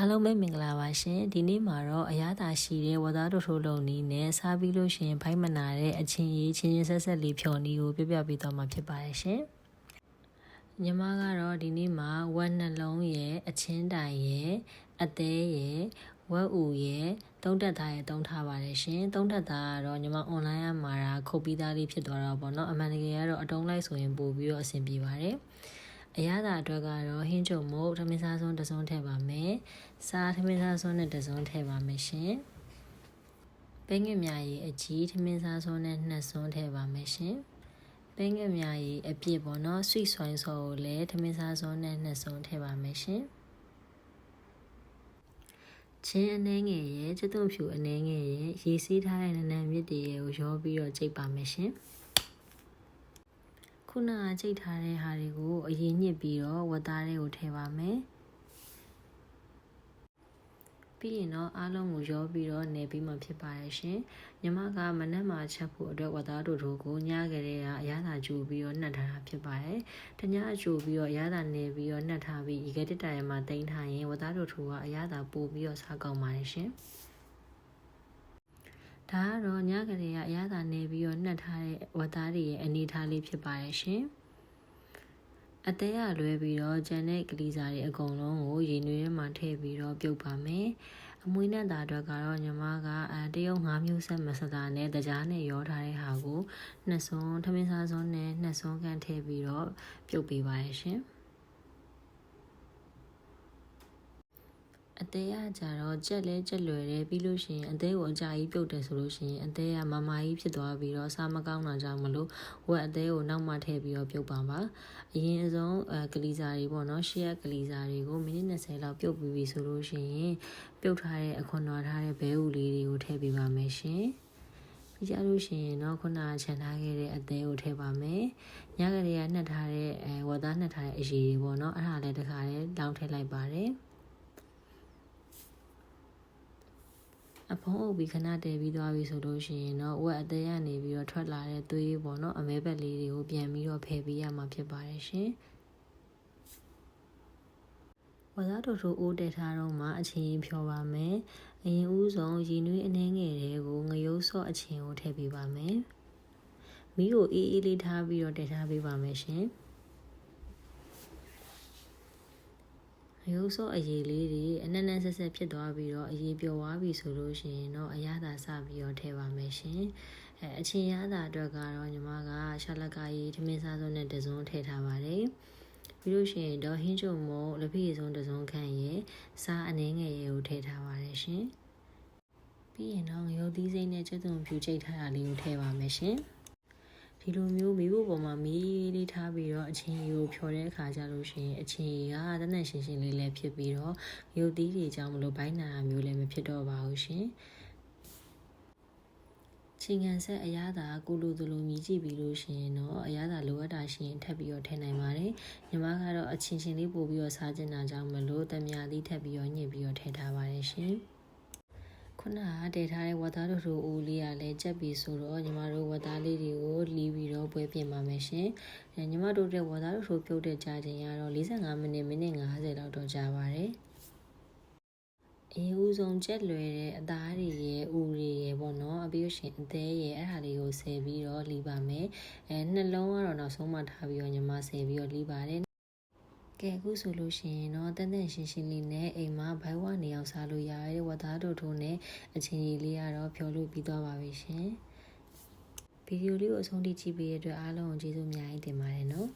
အားလုံးပဲမင်္ဂလာပါရှင်ဒီနေ့မှာတော့အရသာရှိတဲ့ဝါသားတို့ထိုးလုံးနီးနဲ့စားပြီးလို့ရှင်ဖိုက်မနာတဲ့အချင်းကြီးချင်းချင်းဆက်ဆက်လေးဖြော်နီးကိုပြပြပေးသွားမှာဖြစ်ပါတယ်ရှင်ညီမကတော့ဒီနေ့မှာဝက်နှလုံးရဲ့အချင်းတိုင်ရဲ့အသေးရဲ့ဝက်ဥရဲ့သုံးတက်သားရဲ့သုံးထားပါတယ်ရှင်သုံးတက်သားကတော့ညီမ online မှာခုတ်ပြီးသားလေးဖြစ်သွားတော့ပေါ့နော်အမှန်တကယ်ကတော့အတုံးလိုက်ဆိုရင်ပို့ပြီးတော့အဆင်ပြေပါတယ်အရသာအတွက်ကတော့ဟင်းကြုံမို့ထမင်းစားစွန်းတစ်စုံထည့်ပါမယ်စားထမင်းစားစွန်းနဲ့တစ်စုံထည့်ပါမယ်ရှင်ပဲငယ်မြာရီအကြီးထမင်းစားစွန်းနဲ့နှစ်စွန်းထည့်ပါမယ်ရှင်ပဲငယ်မြာရီအပြည့်ပေါ့နော်ဆွိဆွိုင်းစောကိုလည်းထမင်းစားစွန်းနဲ့နှစ်စွန်းထည့်ပါမယ်ရှင်ချင်းအနှဲငယ်ရဲ့ကျုံဖြူအနှဲငယ်ရဲ့ရေစီးထားတဲ့နန်းနန်းမြစ်တည်းရဲ့ကိုရောပြီးတော့ကြိတ်ပါမယ်ရှင်ခုနကကြိတ်ထားတဲ့ဟာတွေကိုအရင်ညှစ်ပြီးတော့ဝတ်သားတွေကိုထည့်ပါမယ်ပြီးရင်တော့အားလုံးကိုရောပြီးတော့နေပြီးမှဖြစ်ပါရဲ့ရှင်ညီမကမနက်မှာချက်ဖို့အတွက်ဝတ်သားတို့ကိုညကလေးကအရသာကြိုပြီးတော့နှက်ထားတာဖြစ်ပါတယ်တညအကြိုပြီးတော့အရသာနေပြီးတော့နှက်ထားပြီးရေခဲတစ်တိုင်မှာတင်ထားရင်ဝတ်သားတို့ကအရသာပို့ပြီးတော့စားကောင်းပါရဲ့ရှင်ဒါကတော့ညကလေးကအရသာနေပြီးတော့နှက်ထားတဲ့ဝတ်သားတွေရဲ့အနေထားလေးဖြစ်ပါရဲ့ရှင်အသေးရလွဲပြီးတော့ဂျန်တဲ့ကလေးစားတွေအကုန်လုံးကိုရေနွေးထဲမှာထည့်ပြီးတော့ပြုတ်ပါမယ်အမွှေးနဲ့သားအတွက်ကတော့ညီမကတရုတ်5မျိုးဆက်မစတာနဲ့တကြားနဲ့ရောထားတဲ့ဟာကိုနှစ်စွန်းထမင်းစားစွန်းနဲ့နှစ်စွန်းကန်ထည့်ပြီးတော့ပြုတ်ပေးပါရရှင်အသေးရကြတော့ကြက်လဲကြက်လွယ်တယ်ပြီးလို့ရှိရင်အသေးကိုအကြာကြီးပြုတ်တယ်ဆိုလို့ရှိရင်အသေးကမမကြီးဖြစ်သွားပြီးတော့စားမကောင်းတာကြောင့်မလို့ဝက်အသေးကိုနောက်မှထည့်ပြီးတော့ပြုတ်ပါပါအရင်အဆုံးကလီစာတွေပေါ့နော်ရှေ့ကလီစာတွေကိုမိနစ်20လောက်ပြုတ်ပြီးပြီဆိုလို့ရှိရင်ပြုတ်ထားတဲ့အခွန်တော်ထားတဲ့ဘဲဥလေးတွေကိုထည့်ပေးပါမယ်ရှင်ပြီးကြလို့ရှိရင်တော့ခုနကခြံထားခဲ့တဲ့အသေးကိုထည့်ပါမယ်ညကလေးကနှက်ထားတဲ့ဝက်သားနှက်ထားတဲ့အရည်တွေပေါ့နော်အဲ့ဒါလည်းတစ်ခါလေးလောင်းထည့်လိုက်ပါတယ်အဖုံးအုပ်ပြီးခဏတည်ပြီးသွားပြီဆိုလို့ရှိရင်တော့ဝက်အသေးရနေပြီးတော့ထွက်လာတဲ့သွေးပေါ့နော်အမဲဘက်လေးတွေကိုပြန်ပြီးတော့ဖယ်ပေးရမှာဖြစ်ပါတယ်ရှင်ဝါသားတို့အိုးတက်ထားတော့မှအချင်းဖြောပါမယ်အရင်ဦးဆုံးရည်နွေးအနှဲငယ်တွေကိုငရုတ်ဆော့အချင်းကိုထည့်ပေးပါမယ်မီးကိုအေးအေးလေးထားပြီးတော့တက်ထားပေးပါမယ်ရှင်ရုပ်စောအရေးလေးတွေအနက်နက်ဆက်ဆက်ဖြစ်သွားပြီးတော့အရေးပျော်သွားပြီဆိုလို့ရှိရင်တော့အရသာစပြီးတော့ထည့်ပါမယ်ရှင်အချင်းရသာအတွက်ကတော့ညီမကရှာလကာရီထမင်းစားစုံနဲ့တစုံထည့်ထားပါတယ်ပြီးလို့ရှိရင်တော့ဟင်းကြုံမို့လက်ဖက်စုံတစုံခန့်ရဲ့စားအနှင်းငယ်ရဲ့ကိုထည့်ထားပါတယ်ရှင်ပြီးရင်တော့ငရုတ်သီးစိမ့်နဲ့ကျုပ်သွန်ဖြူချိတ်ထားတာလေးကိုထည့်ပါမယ်ရှင်ဒီလိုမျိုးမီးဖို့ပေါ်မှာမီးလေးထားပြီးတော့အချင်းကြီးကိုဖြော်တဲ့အခါကျလို့ရှိရင်အချင်းကြီးကတနက်ရှင်းရှင်းလေးလည်းဖြစ်ပြီးတော့ရုပ်သီးတွေကြောင့်မလို့ဘိုင်းနာမျိုးလည်းမဖြစ်တော့ပါဘူးရှင်ချင်းကန်ဆက်အရသာကိုလိုသလိုမြည်ကြည့်ပြီးလို့ရှိရင်တော့အရသာလိုအပ်တာရှိရင်ထပ်ပြီးတော့ထည့်နိုင်ပါတယ်ညီမကတော့အချင်းချင်းလေးပို့ပြီးတော့စားကျင်တာကြောင့်မလို့တမယာသီးထပ်ပြီးတော့ညှစ်ပြီးတော့ထည့်ထားပါတယ်ရှင်ခုနကတည်ထားတဲ့ဝတ်သားတို့အိုးလေးကလည်းကြက်ပြီးဆိုတော့ညီမတို့ဝတ်သားလေးတွေကိုလီးပြီးတော့ပွဲပြင်ပါမယ်ရှင်ညီမတို့တဲ့ဝတ်သားတို့ပြုတ်တဲ့ကြာချိန်ကတော့45မိနစ်50လောက်တော့ကြာပါတယ်အေးဦးဆုံးကြက်လွယ်တဲ့အသားတွေရဲ့ဥတွေရဲ့ပေါ့နော်အပြီးရှင်အသေးရဲ့အဲ့ဒါလေးကိုဆယ်ပြီးတော့လီးပါမယ်နှလုံးကတော့နောက်ဆုံးမှထားပြီးတော့ညီမဆယ်ပြီးတော့လီးပါတယ်ကဲအခုဆိုလို့ရှိရင်တော့တန်တန်ရှင်းရှင်းလေးနဲ့အိမ်မှာဘိုင်ဝနေအောင်စားလို့ရတဲ့ဝတ်သားတို့ထိုးနဲ့အချင်းကြီးလေးကတော့ဖြော်လို့ပြီးသွားပါပြီရှင်ဗီဒီယိုလေးကိုအဆုံးထိကြည့်ပေးတဲ့အတွက်အားလုံးကိုကျေးဇူးအများကြီးတင်ပါတယ်နော်